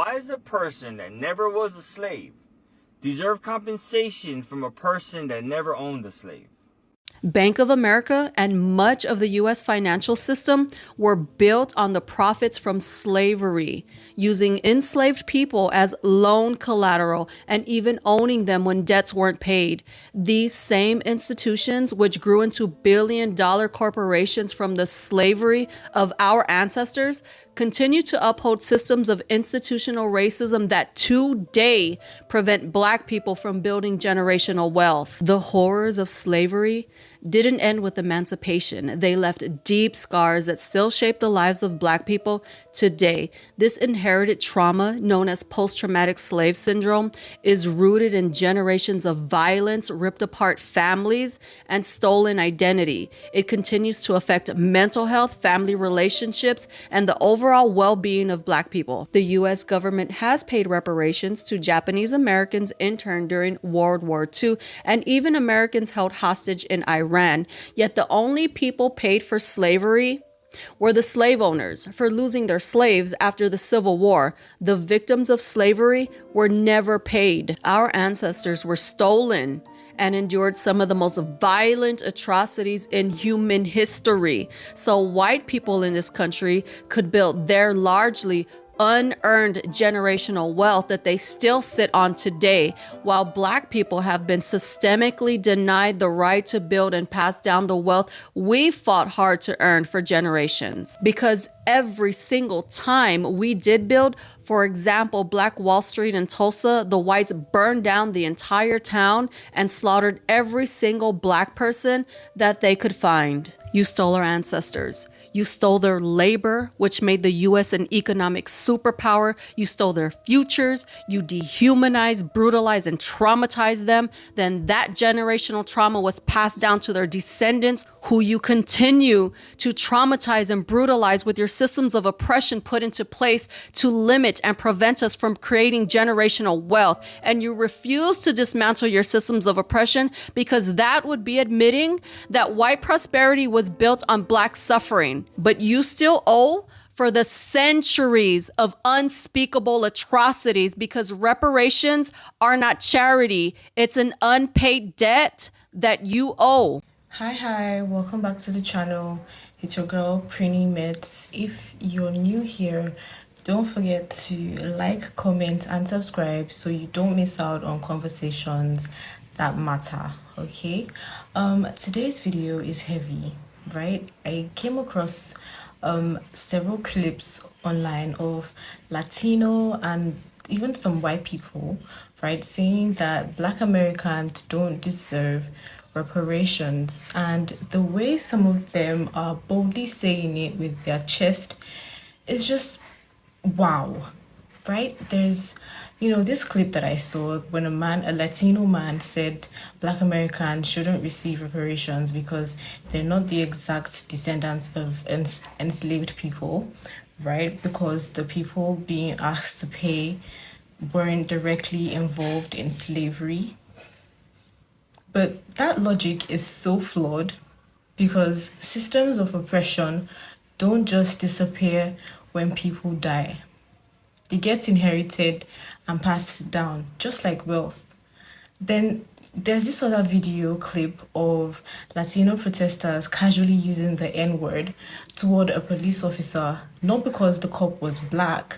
Why does a person that never was a slave deserve compensation from a person that never owned a slave? Bank of America and much of the U.S. financial system were built on the profits from slavery, using enslaved people as loan collateral and even owning them when debts weren't paid. These same institutions, which grew into billion-dollar corporations from the slavery of our ancestors, continue to uphold systems of institutional racism that today prevent Black people from building generational wealth. The horrors of slavery didn't end with emancipation. They left deep scars that still shape the lives of Black people today. This inherited trauma, known as post-traumatic slave syndrome, is rooted in generations of violence, ripped apart families, and stolen identity. It continues to affect mental health, family relationships, and the overall well-being of Black people. The U.S. government has paid reparations to Japanese Americans interned during World War II and even Americans held hostage in Iran. Yet the only people paid for slavery were the slave owners for losing their slaves after the Civil War. The victims of slavery were never paid. Our ancestors were stolen and endured some of the most violent atrocities in human history. So white people in this country could build their largely unearned generational wealth that they still sit on today, while Black people have been systemically denied the right to build and pass down the wealth we fought hard to earn for generations. Because every single time we did build, for example, Black Wall Street in Tulsa, the whites burned down the entire town and slaughtered every single Black person that they could find. You stole our ancestors. You stole their labor, which made the U.S. an economic superpower. You stole their futures. You dehumanized, brutalized, and traumatized them. Then that generational trauma was passed down to their descendants, who you continue to traumatize and brutalize with your systems of oppression put into place to limit and prevent us from creating generational wealth. And you refuse to dismantle your systems of oppression because that would be admitting that white prosperity was built on Black suffering. But you still owe for the centuries of unspeakable atrocities, because reparations are not charity. It's an unpaid debt that you owe. Hi, welcome back to the channel. It's your girl Prinnie Metz. If you're new here, don't forget to like, comment, and subscribe so you don't miss out on conversations that matter. Okay, today's video is heavy, right? I came across several clips online of Latino and even some white people, right, saying that Black Americans don't deserve reparations, and the way some of them are boldly saying it with their chest is just wow, right? There's, this clip that I saw when a Latino man said Black Americans shouldn't receive reparations because they're not the exact descendants of enslaved people, right? Because the people being asked to pay weren't directly involved in slavery. But that logic is so flawed, because systems of oppression don't just disappear when people die. They get inherited and passed down, just like wealth. Then there's this other video clip of Latino protesters casually using the N-word toward a police officer, not because the cop was Black,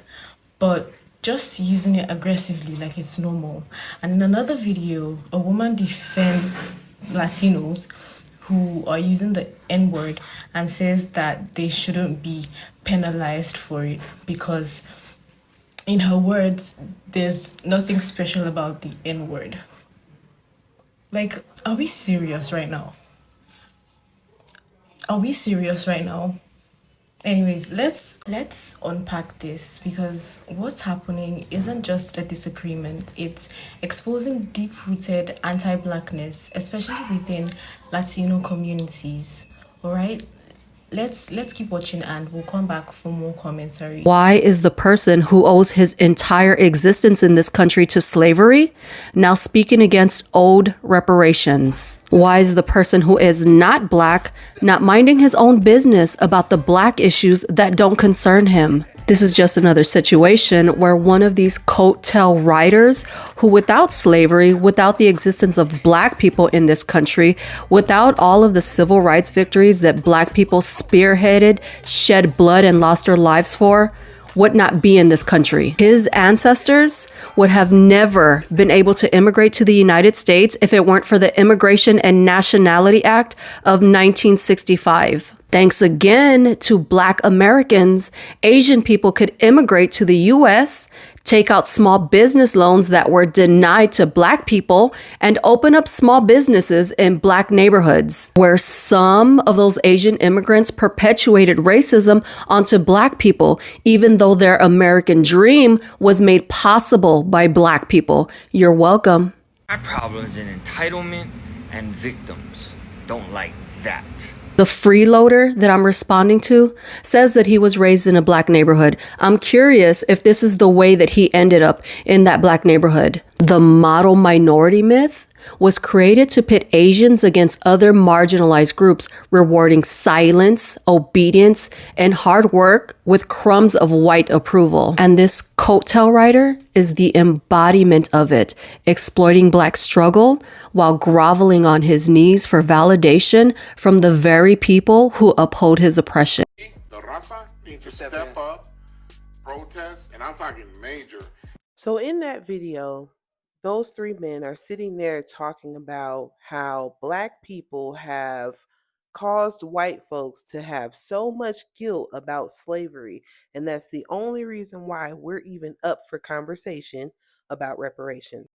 but just using it aggressively like it's normal. And in another video, a woman defends Latinos who are using the N-word and says that they shouldn't be penalized for it because, in her words, there's nothing special about the N-word. Like, are we serious right now? Are we serious right now? Anyways, let's unpack this, because what's happening isn't just a disagreement. It's exposing deep-rooted anti-Blackness, especially within Latino communities. All right? Let's keep watching and we'll come back for more commentary. Why is the person who owes his entire existence in this country to slavery now speaking against owed reparations? Why is the person who is not Black not minding his own business about the Black issues that don't concern him? This is just another situation where one of these coattail riders who, without slavery, without the existence of black people in this country, without all of the civil rights victories that black people spearheaded, shed blood, and lost their lives for, would not be in this country. His ancestors would have never been able to immigrate to the United States if it weren't for the Immigration and Nationality Act of 1965. Thanks again to Black Americans, Asian people could immigrate to the U.S., take out small business loans that were denied to Black people, and open up small businesses in Black neighborhoods, where some of those Asian immigrants perpetuated racism onto Black people, even though their American dream was made possible by Black people. You're welcome. My problem is in entitlement and victims. Don't like that. The freeloader that I'm responding to says that he was raised in a Black neighborhood. I'm curious if this is the way that he ended up in that Black neighborhood. The model minority myth was created to pit Asians against other marginalized groups, rewarding silence, obedience, and hard work with crumbs of white approval. And this coattail rider is the embodiment of it, exploiting Black struggle while groveling on his knees for validation from the very people who uphold his oppression. The Rafa needs to step up, protest, and I'm talking major. So in that video, those three men are sitting there talking about how Black people have caused white folks to have so much guilt about slavery, and that's the only reason why we're even up for conversation about reparations.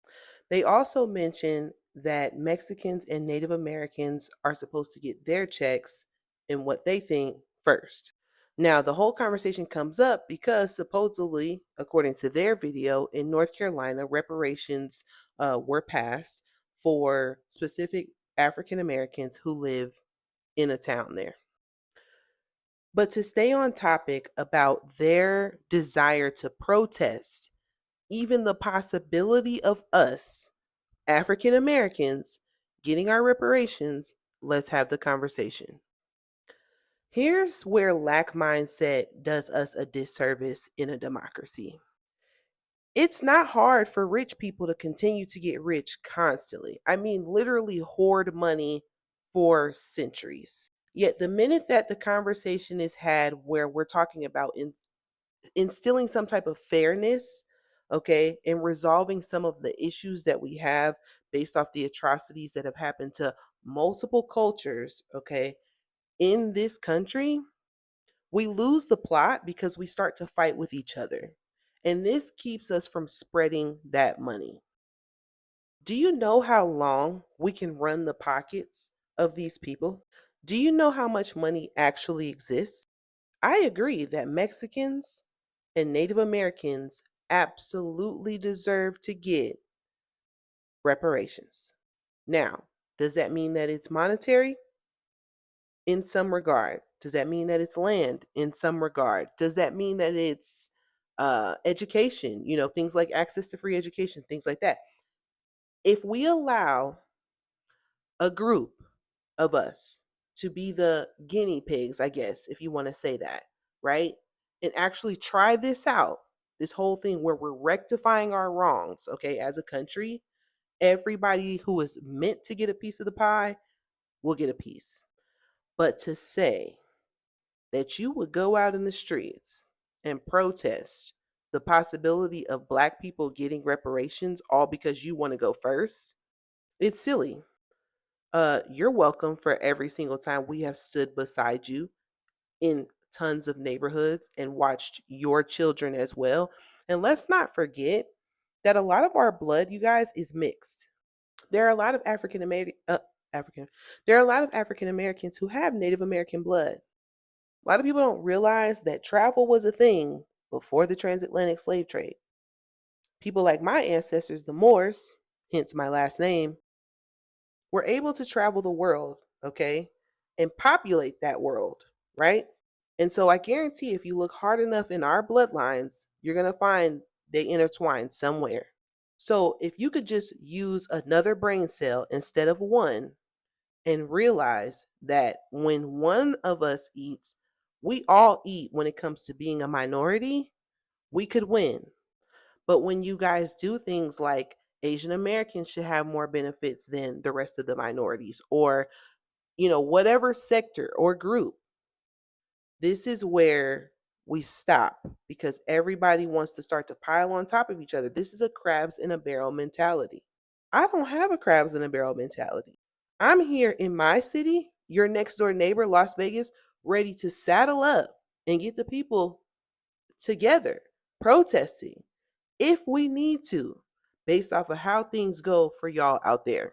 They also mention that Mexicans and Native Americans are supposed to get their checks in what they think first. Now, the whole conversation comes up because supposedly, according to their video, in North Carolina, reparations were passed for specific African Americans who live in a town there. But to stay on topic about their desire to protest, even the possibility of us, African Americans, getting our reparations, let's have the conversation. Here's where lack mindset does us a disservice in a democracy. It's not hard for rich people to continue to get rich constantly. I mean, literally hoard money for centuries. Yet the minute that the conversation is had where we're talking about instilling some type of fairness, okay, and resolving some of the issues that we have based off the atrocities that have happened to multiple cultures, okay, in this country, we lose the plot because we start to fight with each other. And this keeps us from spreading that money. Do you know how long we can run the pockets of these people? Do you know how much money actually exists? I agree that Mexicans and Native Americans absolutely deserve to get reparations. Now, does that mean that it's monetary? In some regard. Does that mean that it's land? In some regard. Does that mean that it's education? You know, things like access to free education, things like that. If we allow a group of us to be the guinea pigs, I guess, if you want to say that, right? And actually try this out, this whole thing where we're rectifying our wrongs, okay, as a country, everybody who is meant to get a piece of the pie will get a piece. But to say that you would go out in the streets and protest the possibility of Black people getting reparations all because you want to go first, it's silly. You're welcome for every single time we have stood beside you in tons of neighborhoods and watched your children as well. And let's not forget that a lot of our blood, you guys, is mixed. There are a lot of African Americans who have Native American blood. A lot of people don't realize that travel was a thing before the transatlantic slave trade. People like my ancestors, the Moors, hence my last name, were able to travel the world, okay, and populate that world, right? And so I guarantee if you look hard enough in our bloodlines, you're going to find they intertwine somewhere. So if you could just use another brain cell instead of one and realize that when one of us eats, we all eat when it comes to being a minority, we could win. But when you guys do things like Asian Americans should have more benefits than the rest of the minorities, or, whatever sector or group, this is where we stop because everybody wants to start to pile on top of each other. This is a crabs in a barrel mentality. I don't have a crabs in a barrel mentality. I'm here in my city, your next door neighbor, Las Vegas, ready to saddle up and get the people together, protesting if we need to, based off of how things go for y'all out there.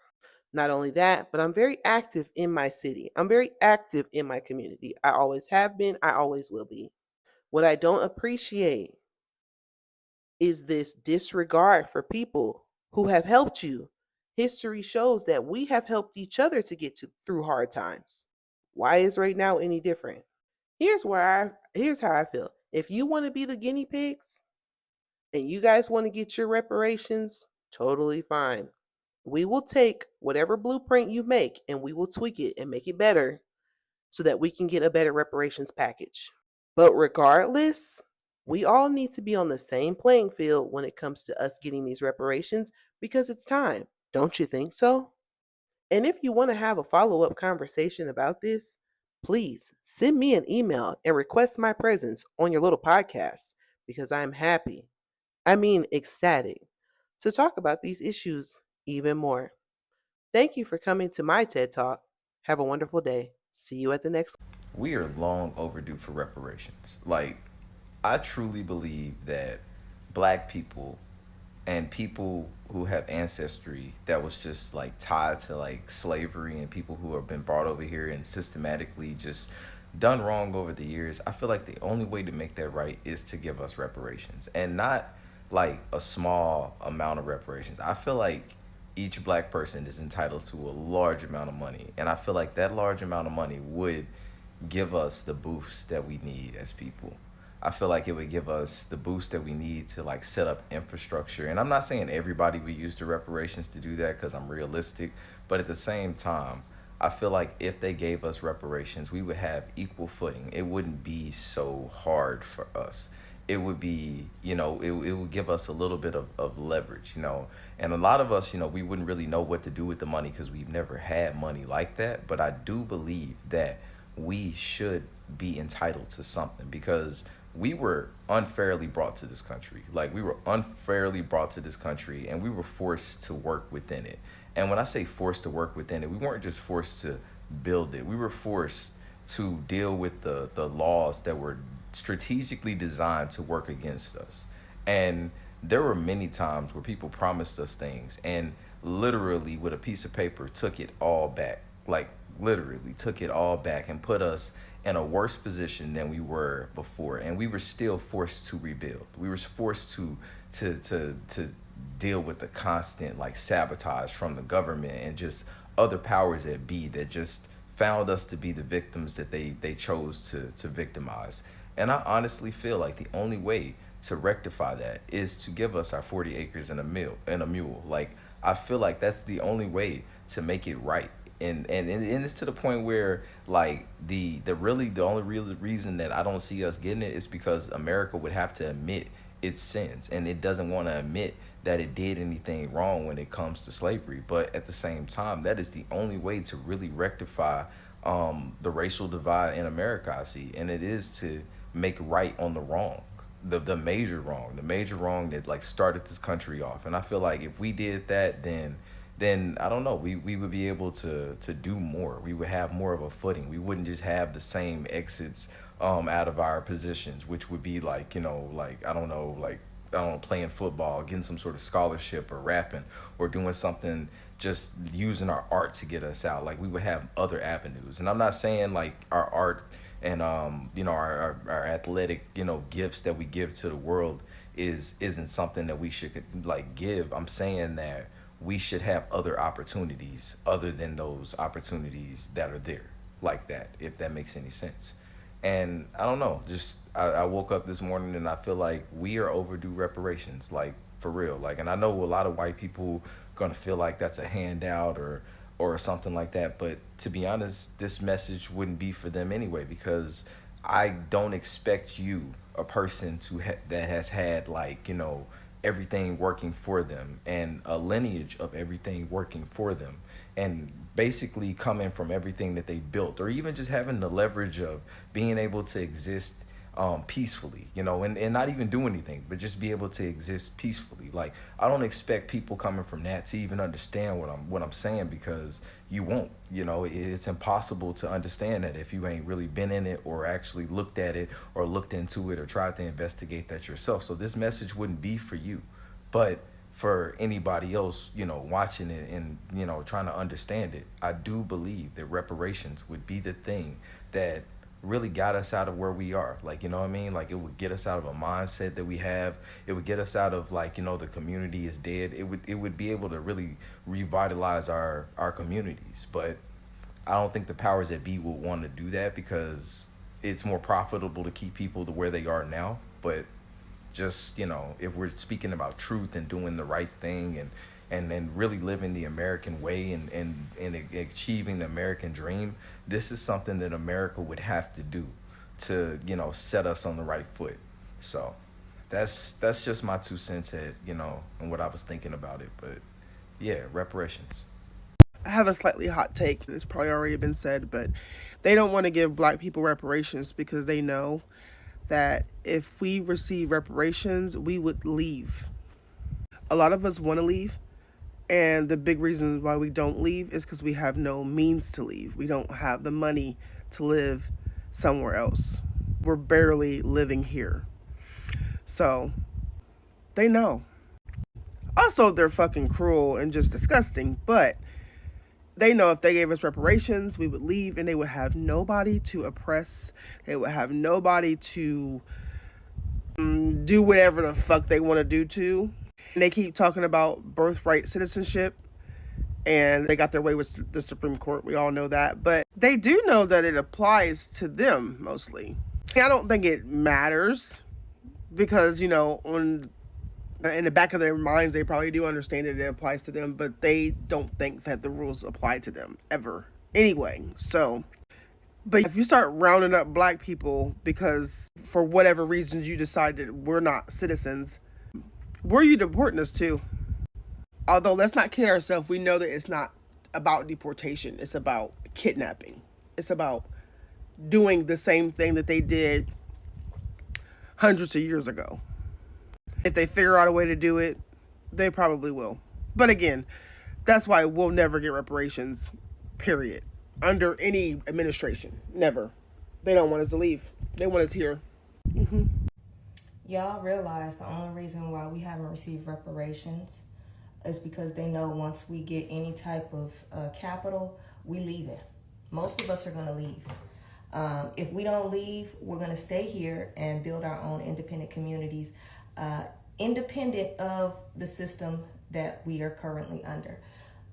Not only that, but I'm very active in my city. I'm very active in my community. I always have been, I always will be. What I don't appreciate is this disregard for people who have helped you. History shows that we have helped each other to get through hard times. Why is right now any different? Here's how I feel. If you want to be the guinea pigs and you guys want to get your reparations, totally fine. We will take whatever blueprint you make and we will tweak it and make it better so that we can get a better reparations package. But regardless, we all need to be on the same playing field when it comes to us getting these reparations because it's time. Don't you think so? And if you want to have a follow up conversation about this, please send me an email and request my presence on your little podcast because I'm happy, ecstatic, to talk about these issues even more. Thank you for coming to my TED Talk. Have a wonderful day. See you at the next one. We are long overdue for reparations. Like, I truly believe that black people and people who have ancestry that was just like tied to like slavery and people who have been brought over here and systematically just done wrong over the years, I feel like the only way to make that right is to give us reparations, and not like a small amount of reparations. I feel like each black person is entitled to a large amount of money, and I feel like that large amount of money would give us the boost that we need as people. I feel like it would give us the boost that we need to like set up infrastructure. And I'm not saying everybody would use the reparations to do that because I'm realistic, but at the same time, I feel like if they gave us reparations, we would have equal footing. It wouldn't be so hard for us. It would be, it would give us a little bit of leverage, and a lot of us, we wouldn't really know what to do with the money because we've never had money like that. But I do believe that we should be entitled to something because we were unfairly brought to this country. Like, we were unfairly brought to this country and we were forced to work within it. And when I say forced to work within it, we weren't just forced to build it. We were forced to deal with the laws that were strategically designed to work against us. And there were many times where people promised us things and literally with a piece of paper took it all back. Like, literally took it all back and put us in a worse position than we were before, and we were still forced to rebuild. We were forced to deal with the constant like sabotage from the government and just other powers that be that just found us to be the victims that they chose to victimize. And I honestly feel like the only way to rectify that is to give us our 40 acres and a mule. Like, I feel like that's the only way to make it right. And it's to the point where like the only real reason that I don't see us getting it is because America would have to admit its sins, and it doesn't want to admit that it did anything wrong when it comes to slavery. But at the same time, that is the only way to really rectify the racial divide in America, I see, and it is to make right on the wrong, the major wrong that like started this country off. And I feel like if we did that, then I don't know, we would be able to do more. We would have more of a footing. We wouldn't just have the same exits out of our positions, which would be like, playing football, getting some sort of scholarship, or rapping, or doing something, just using our art to get us out. Like, we would have other avenues. And I'm not saying like our art and our athletic, gifts that we give to the world isn't something that we should like give. I'm saying that we should have other opportunities other than those opportunities that are there like that, if that makes any sense. And I don't know, just I woke up this morning and I feel like we are overdue reparations, like, for real. Like, and I know a lot of white people gonna feel like that's a handout or something like that, but to be honest, this message wouldn't be for them anyway, because I don't expect you, a person that has had, like, everything working for them and a lineage of everything working for them, and basically coming from everything that they built, or even just having the leverage of being able to exist peacefully, and not even do anything, but just be able to exist peacefully. Like, I don't expect people coming from that to even understand what I'm saying, because you won't. It's impossible to understand that if you ain't really been in it, or actually looked at it, or looked into it, or tried to investigate that yourself. So this message wouldn't be for you, but for anybody else, watching it and, trying to understand it. I do believe that reparations would be the thing that really got us out of where we are. Like, you know what I mean? Like, it would get us out of a mindset that we have. It would get us out of, like, the community is dead. It would be able to really revitalize our communities. But I don't think the powers that be will want to do that, because it's more profitable to keep people to where they are now. But just, if we're speaking about truth and doing the right thing, and really living the American way, and achieving the American dream, this is something that America would have to do to, set us on the right foot. So that's just my 2 cents at, and what I was thinking about it. But yeah, reparations. I have a slightly hot take, and it's probably already been said, but they don't want to give black people reparations because they know that if we receive reparations, we would leave. A lot of us want to leave, and the big reason why we don't leave is because we have no means to leave. We don't have the money to live somewhere else. We're barely living here. So they know. Also, they're fucking cruel and just disgusting, but they know if they gave us reparations, we would leave, and they would have nobody to oppress. They would have nobody to do whatever the fuck they want to do to. And they keep talking about birthright citizenship, and they got their way with the Supreme Court. We all know that. But they do know that it applies to them mostly. I don't think it matters, because, in the back of their minds, they probably do understand that it applies to them, but they don't think that the rules apply to them ever anyway. So, but if you start rounding up black people because for whatever reasons you decided we're not citizens, where are you deporting us to? Although, let's not kid ourselves, we know that it's not about deportation. It's about kidnapping. It's about doing the same thing that they did hundreds of years ago. If they figure out a way to do it, they probably will. But again, that's why we'll never get reparations, period. Under any administration. Never. They don't want us to leave. They want us here. Y'all realize the only reason why we haven't received reparations is because they know once we get any type of capital, we leave it. Most of us are going to leave. If we don't leave, we're going to stay here and build our own independent communities, independent of the system that we are currently under,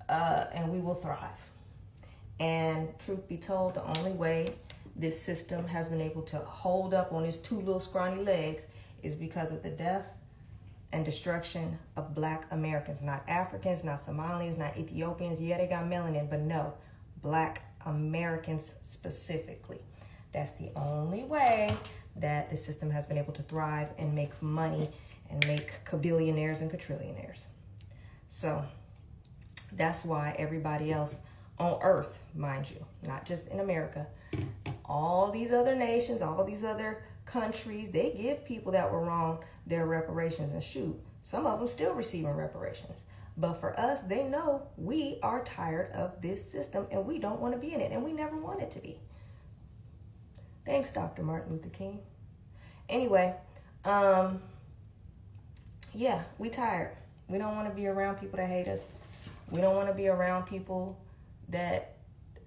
and we will thrive. And truth be told, the only way this system has been able to hold up on its 2 little scrawny legs is because of the death and destruction of Black Americans, not Africans, not Somalis, not Ethiopians. Yeah, they got melanin, but no, Black Americans specifically. That's the only way that the system has been able to thrive and make money and make kabillionaires and quadrillionaires. So that's why everybody else on earth, mind you, not just in America, all these other nations, all these other countries, they give people that were wrong their reparations, and shoot, some of them still receiving reparations. But for us, they know we are tired of this system and we don't want to be in it, and we never wanted to be. Thanks, Dr. Martin Luther King. Anyway, yeah, we tired. We don't want to be around people that hate us. We don't want to be around people that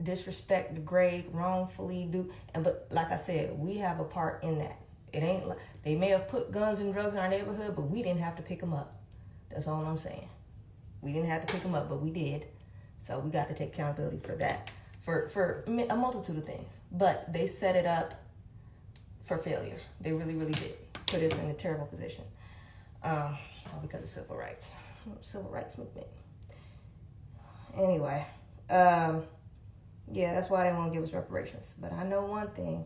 disrespect, degrade, wrongfully do. But like I said, we have a part in that. It ain't like they may have put guns and drugs in our neighborhood, but we didn't have to pick them up. That's all I'm saying. We didn't have to pick them up, but we did. So we got to take accountability for that, for a multitude of things. But they set it up for failure. They really, really did put us in a terrible position. All because of civil rights movement. Anyway, yeah, that's why they won't give us reparations. But I know one thing.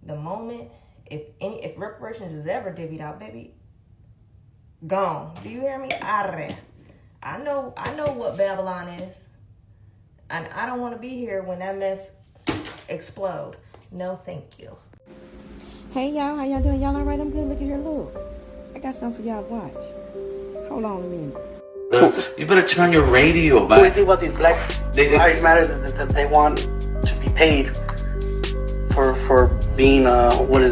The moment, if reparations is ever divvied out, baby, gone. Do you hear me? Arre. I know what Babylon is. And I don't want to be here when that mess explode. No, thank you. Hey y'all, how y'all doing? Y'all alright? I'm good. Look at here, look. I got something for y'all to watch. Hold on a minute. You better turn your radio back. So what do you think about these Black Lives Matter that they want to be paid for being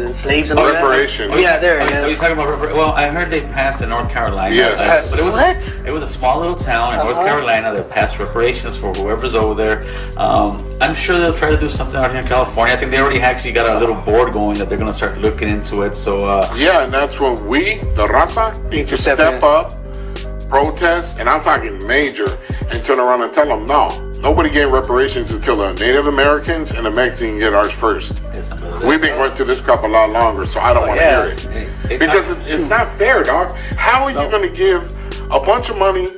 slaves and all that? Reparations. Oh, yeah, there. Are you talking about reparations? Well, I heard they passed in North Carolina. Yes. But it was What? It was a small little town in North Carolina that passed reparations for whoever's over there. I'm sure they'll try to do something out here in California. I think they already actually got a little board going that they're going to start looking into it. So Yeah, and that's when we, the Raza, need to step up, protest, and I'm talking major, and turn around and tell them, no, nobody getting reparations until the Native Americans and the Mexicans get ours first. We've been going through this crap a lot longer, so I don't want to hear it. Because it's not fair, dog. How are you going to give a bunch of money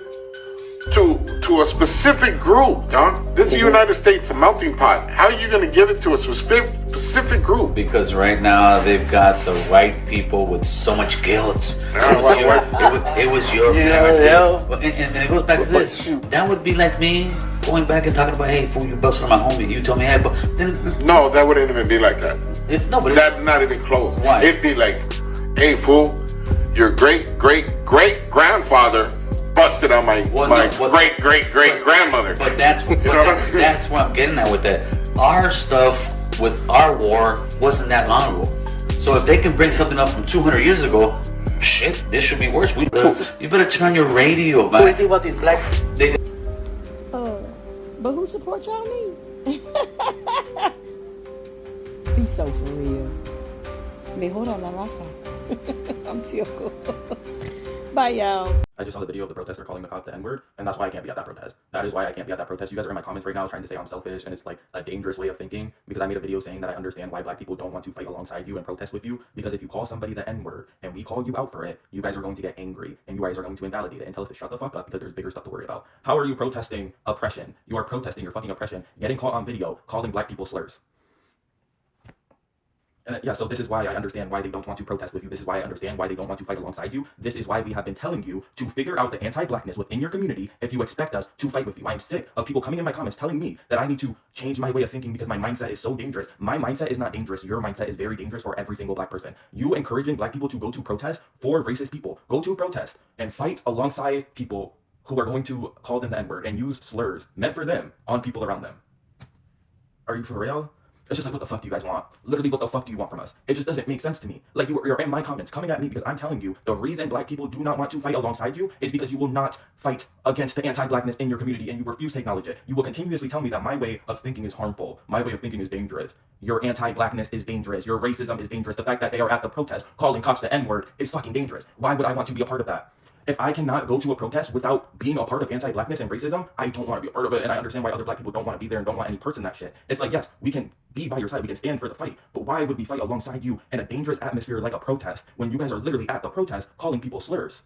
to a specific group, dog? This is the United States, a melting pot. How are you going to give it to a specific group? because right now they've got the white people with so much guilt. It was your parents. And it goes back to this. That would be like me going back and talking about, hey, fool, you busted on my homie. You told me, hey, but then No, that wouldn't even be like that. That's not even close. Why? It'd be like, hey, fool, your great-great-great-grandfather busted on my great-great-great-grandmother. But that's that's what I'm getting at with that. Our stuff with our war wasn't that long ago. So if they can bring something up from 200 years ago, shit, this should be worse. You better turn your radio back. So what do you think about these Black? But who support y'all need? Be so for real. Mejora la raza. I'm Tioco. Bye, y'all. I just saw the video of the protester calling the cop the N-word, and that's why I can't be at that protest. That is why I can't be at that protest. You guys are in my comments right now trying to say I'm selfish, and it's like a dangerous way of thinking, because I made a video saying that I understand why black people don't want to fight alongside you and protest with you, because if you call somebody the N-word, and we call you out for it, you guys are going to get angry, and you guys are going to invalidate it and tell us to shut the fuck up, because there's bigger stuff to worry about. How are you protesting oppression? You are protesting your fucking oppression, getting caught on video, calling black people slurs. Yeah, so this is why I understand why they don't want to protest with you. This is why I understand why they don't want to fight alongside you. This is why we have been telling you to figure out the anti-blackness within your community if you expect us to fight with you. I'm sick of people coming in my comments telling me that I need to change my way of thinking because my mindset is so dangerous. My mindset is not dangerous. Your mindset is very dangerous for every single black person. You encouraging black people to go to protest for racist people. Go to protest and fight alongside people who are going to call them the N-word and use slurs meant for them on people around them. Are you for real? It's just like, what the fuck do you guys want? Literally, what the fuck do you want from us? It just doesn't make sense to me. Like, you're in my comments coming at me because I'm telling you the reason black people do not want to fight alongside you is because you will not fight against the anti-blackness in your community and you refuse to acknowledge it. You will continuously tell me that my way of thinking is harmful. My way of thinking is dangerous. Your anti-blackness is dangerous. Your racism is dangerous. The fact that they are at the protest calling cops the N-word is fucking dangerous. Why would I want to be a part of that? If I cannot go to a protest without being a part of anti-blackness and racism, I don't want to be a part of it, and I understand why other black people don't want to be there and don't want any person that shit. It's like, yes, we can be by your side, we can stand for the fight, but why would we fight alongside you in a dangerous atmosphere like a protest when you guys are literally at the protest calling people slurs?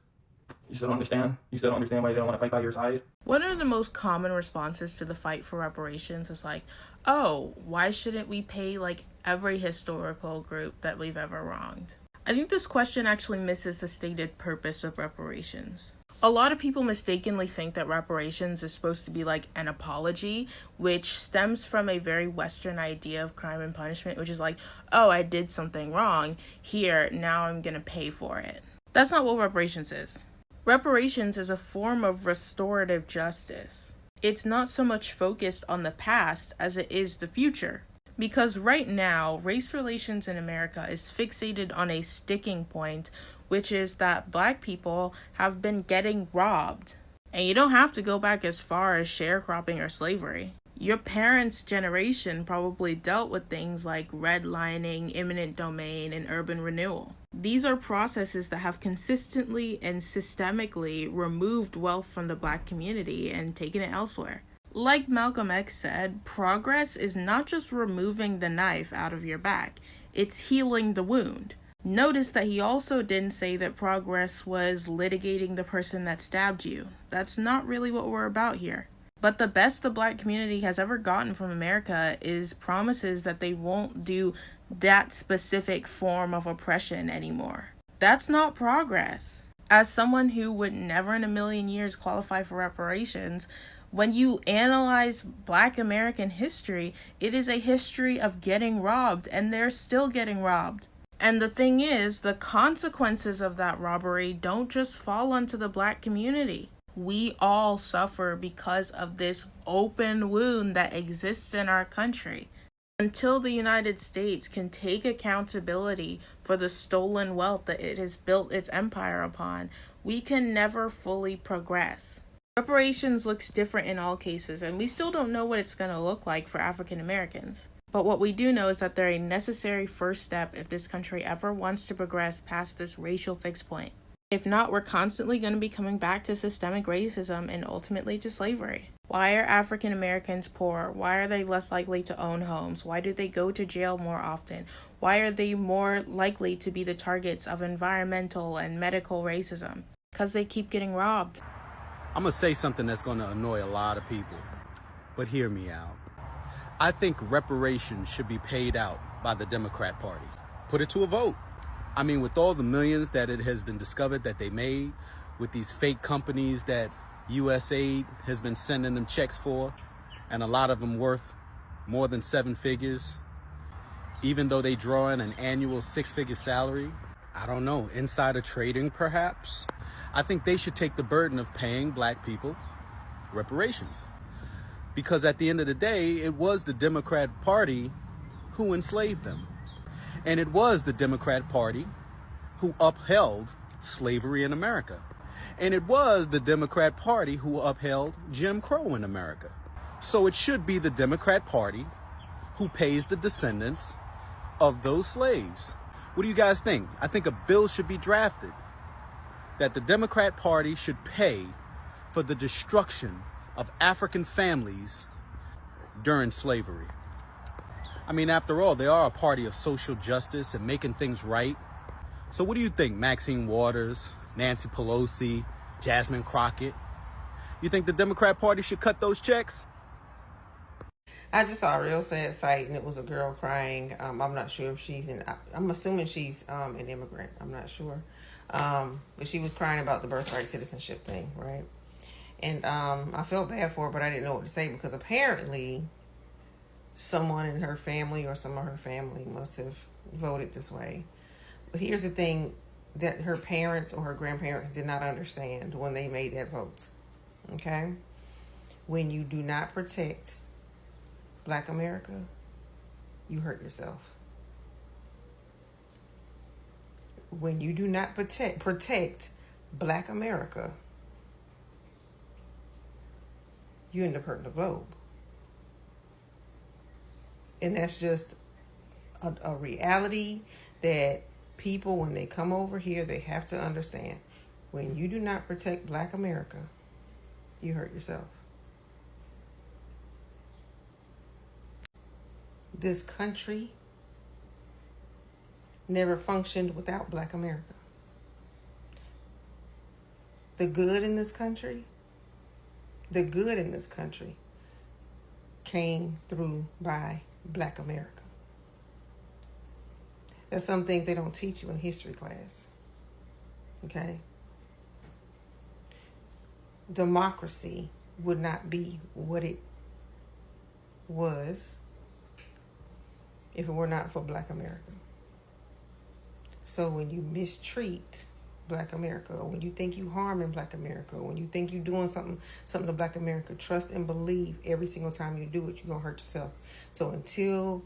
You still don't understand? You still don't understand why they don't want to fight by your side? One of the most common responses to the fight for reparations is like, oh, why shouldn't we pay like every historical group that we've ever wronged? I think this question actually misses the stated purpose of reparations. A lot of people mistakenly think that reparations is supposed to be like an apology, which stems from a very Western idea of crime and punishment, which is like, oh, I did something wrong, here, now I'm gonna pay for it. That's not what reparations is. Reparations is a form of restorative justice. It's not so much focused on the past as it is the future. Because right now, race relations in America is fixated on a sticking point, which is that black people have been getting robbed. And you don't have to go back as far as sharecropping or slavery. Your parents' generation probably dealt with things like redlining, eminent domain, and urban renewal. These are processes that have consistently and systemically removed wealth from the black community and taken it elsewhere. Like Malcolm X said, progress is not just removing the knife out of your back, it's healing the wound. Notice that he also didn't say that progress was litigating the person that stabbed you. That's not really what we're about here. But the best the black community has ever gotten from America is promises that they won't do that specific form of oppression anymore. That's not progress. As someone who would never in a million years qualify for reparations, when you analyze Black American history, it is a history of getting robbed, and they're still getting robbed. And the thing is, the consequences of that robbery don't just fall onto the Black community. We all suffer because of this open wound that exists in our country. Until the United States can take accountability for the stolen wealth that it has built its empire upon, we can never fully progress. Reparations looks different in all cases, and we still don't know what it's going to look like for African Americans. But what we do know is that they're a necessary first step if this country ever wants to progress past this racial fixed point. If not, we're constantly going to be coming back to systemic racism and ultimately to slavery. Why are African Americans poor? Why are they less likely to own homes? Why do they go to jail more often? Why are they more likely to be the targets of environmental and medical racism? Because they keep getting robbed. I'm going to say something that's going to annoy a lot of people, but hear me out. I think reparations should be paid out by the Democrat Party. Put it to a vote. I mean, with all the millions that it has been discovered that they made, with these fake companies that USAID has been sending them checks for, and a lot of them worth more than 7 figures, even though they draw in an annual 6-figure salary. I don't know, insider trading perhaps? I think they should take the burden of paying Black people reparations. Because at the end of the day, it was the Democrat Party who enslaved them. And it was the Democrat Party who upheld slavery in America. And it was the Democrat Party who upheld Jim Crow in America. So it should be the Democrat Party who pays the descendants of those slaves. What do you guys think? I think a bill should be drafted that the Democrat Party should pay for the destruction of African families during slavery. I mean, after all, they are a party of social justice and making things right. So what do you think, Maxine Waters, Nancy Pelosi, Jasmine Crockett? You think the Democrat Party should cut those checks? I just saw a real sad sight, and it was a girl crying. I'm not sure if I'm assuming she's an immigrant. I'm not sure. But she was crying about the birthright citizenship thing, right? And I felt bad for her, but I didn't know what to say because apparently someone in her family or some of her family must have voted this way. But here's the thing that her parents or her grandparents did not understand when they made that vote. Okay? When you do not protect Black America, you hurt yourself. When you do not protect Black America, you end up hurting the globe. And that's just a reality that people, when they come over here, they have to understand. When you do not protect Black America, you hurt yourself. This country never functioned without Black America. The good in this country came through by Black America. There's some things they don't teach you in history class. Okay? Democracy would not be what it was if it were not for Black America. So when you mistreat Black America, or when you think you harming Black America, or when you think you're doing something to Black America, trust and believe every single time you do it, you're going to hurt yourself. So until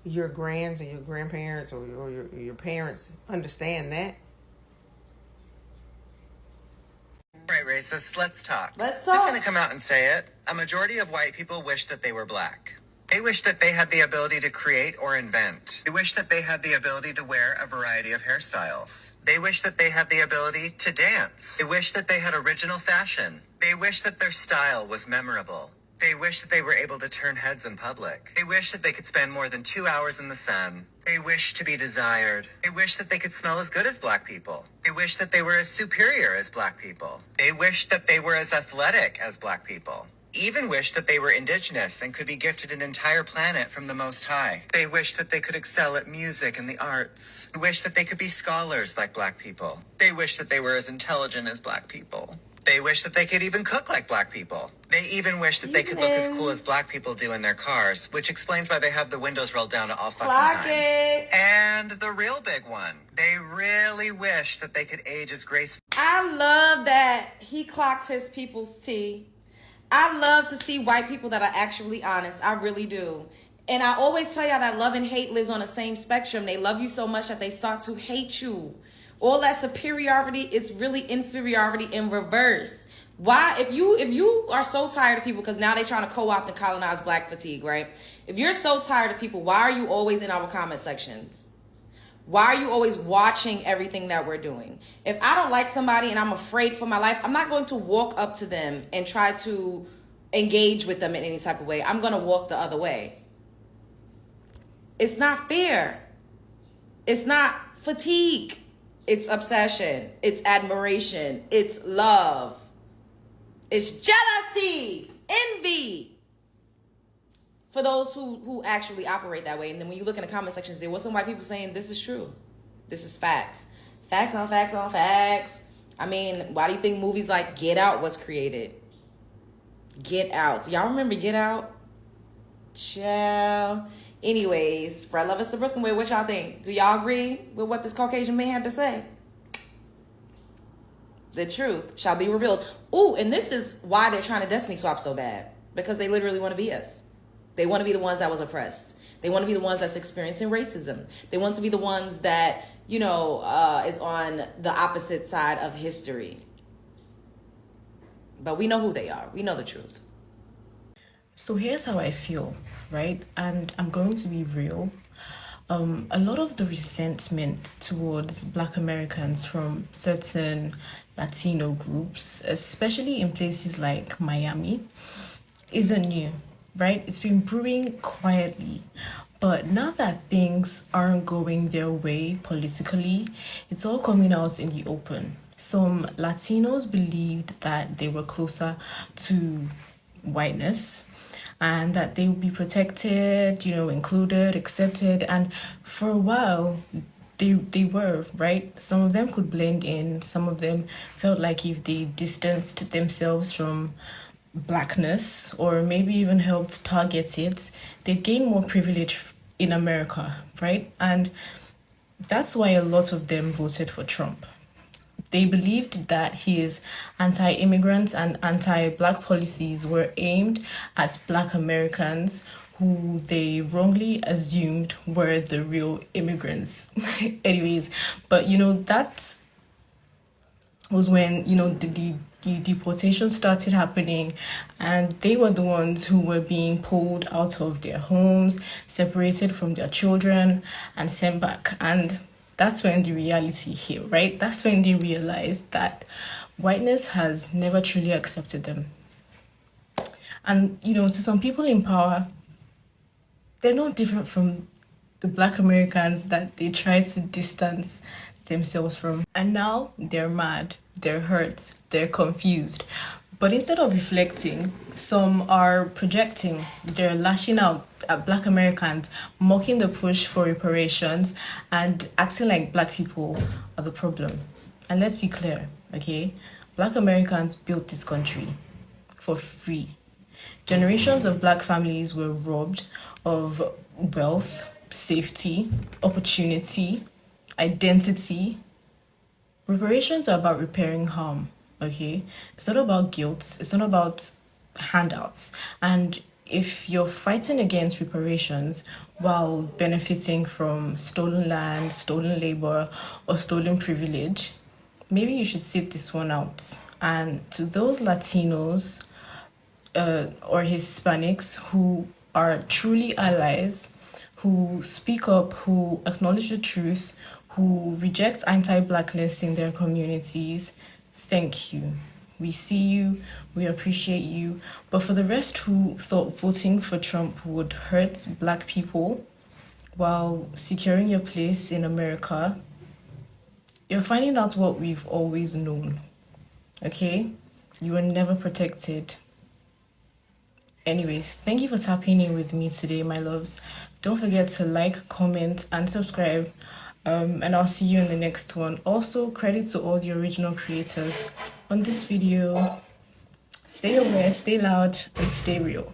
your grands or your grandparents or your parents understand that. Right, racists, let's talk. Let's I'm just talk. going to come out and say it. A majority of white people wish that they were Black. They wish that they had the ability to create or invent. They wish that they had the ability to wear a variety of hairstyles. They wish that they had the ability to dance. They wish that they had original fashion. They wish that their style was memorable. They wish that they were able to turn heads in public. They wish that they could spend more than 2 hours in the sun. They wish to be desired. They wish that they could smell as good as Black people. They wish that they were as superior as Black people. They wish that they were as athletic as Black people. even wish that they were indigenous and could be gifted an entire planet from the Most High. They wish that they could excel at music and the arts. They wish that they could be scholars like black people. They wish that they were as intelligent as black people. They wish that they could even cook like black people. They even wish that they could look as cool as black people do in their cars, which explains why they have the windows rolled down at all fucking times. And the real big one, they really wish that they could age as gracefully. I love that he clocked his people's tea. I love to see white people that are actually honest. I really do. And I always tell y'all that love and hate lives on the same spectrum. They love you so much that they start to hate you. All that superiority, it's really inferiority in reverse. Why? If you are so tired of people, because now they're trying to co-opt and colonize black fatigue, right? If you're so tired of people, why are you always in our comment sections? Why are you always watching everything that we're doing? If I don't like somebody and I'm afraid for my life, I'm not going to walk up to them and try to engage with them in any type of way. I'm going to walk the other way. It's not fair. It's not fatigue. It's obsession. It's admiration. It's love. It's jealousy, envy. For those who actually operate that way. And then when you look in the comment sections, there was some white people saying this is true. This is facts. Facts on facts on facts. I mean, why do you think movies like Get Out was created? Get Out. Y'all remember Get Out? Ciao. Anyways, spread love is the Brooklyn way. What y'all think? Do y'all agree with what this Caucasian man had to say? The truth shall be revealed. Ooh, and this is why they're trying to destiny swap so bad. Because they literally want to be us. They want to be the ones that was oppressed. They want to be the ones that's experiencing racism. They want to be the ones that, is on the opposite side of history. But we know who they are. We know the truth. So here's how I feel, right? And I'm going to be real. A lot of the resentment towards Black Americans from certain Latino groups, especially in places like Miami, isn't new, right? It's been brewing quietly. But now that things aren't going their way politically, it's all coming out in the open. Some Latinos believed that they were closer to whiteness and that they would be protected, included, accepted. And for a while, they were, right? Some of them could blend in. Some of them felt like if they distanced themselves from blackness or maybe even helped target it, they'd gain more privilege in America, right? And that's why a lot of them voted for Trump. They believed that his anti-immigrant and anti-black policies were aimed at Black Americans who they wrongly assumed were the real immigrants. Anyways, but that was when, the deportation started happening, and they were the ones who were being pulled out of their homes, separated from their children, and sent back. And that's when the reality hit, right? That's when they realized that whiteness has never truly accepted them. And, to some people in power, they're no different from the Black Americans that they try to distance themselves from. And now they're mad, they're hurt, they're confused. But instead of reflecting, some are projecting. They're lashing out at Black Americans, mocking the push for reparations and acting like Black people are the problem. And let's be clear, okay? Black Americans built this country for free. Generations of Black families were robbed of wealth, safety, opportunity, identity. Reparations are about repairing harm. Okay, it's not about guilt. It's not about handouts. And if you're fighting against reparations while benefiting from stolen land, stolen labor, or stolen privilege, maybe you should sit this one out. And to those Latinos or Hispanics who are truly allies, who speak up, who acknowledge the truth, who reject anti-Blackness in their communities, thank you. We see you, we appreciate you. But for the rest who thought voting for Trump would hurt Black people while securing your place in America, you're finding out what we've always known. Okay? You were never protected. Anyways, thank you for tapping in with me today, my loves. Don't forget to like, comment, and subscribe. And I'll see you in the next one. Also, credit to all the original creators on this video. Stay aware, stay loud, and stay real.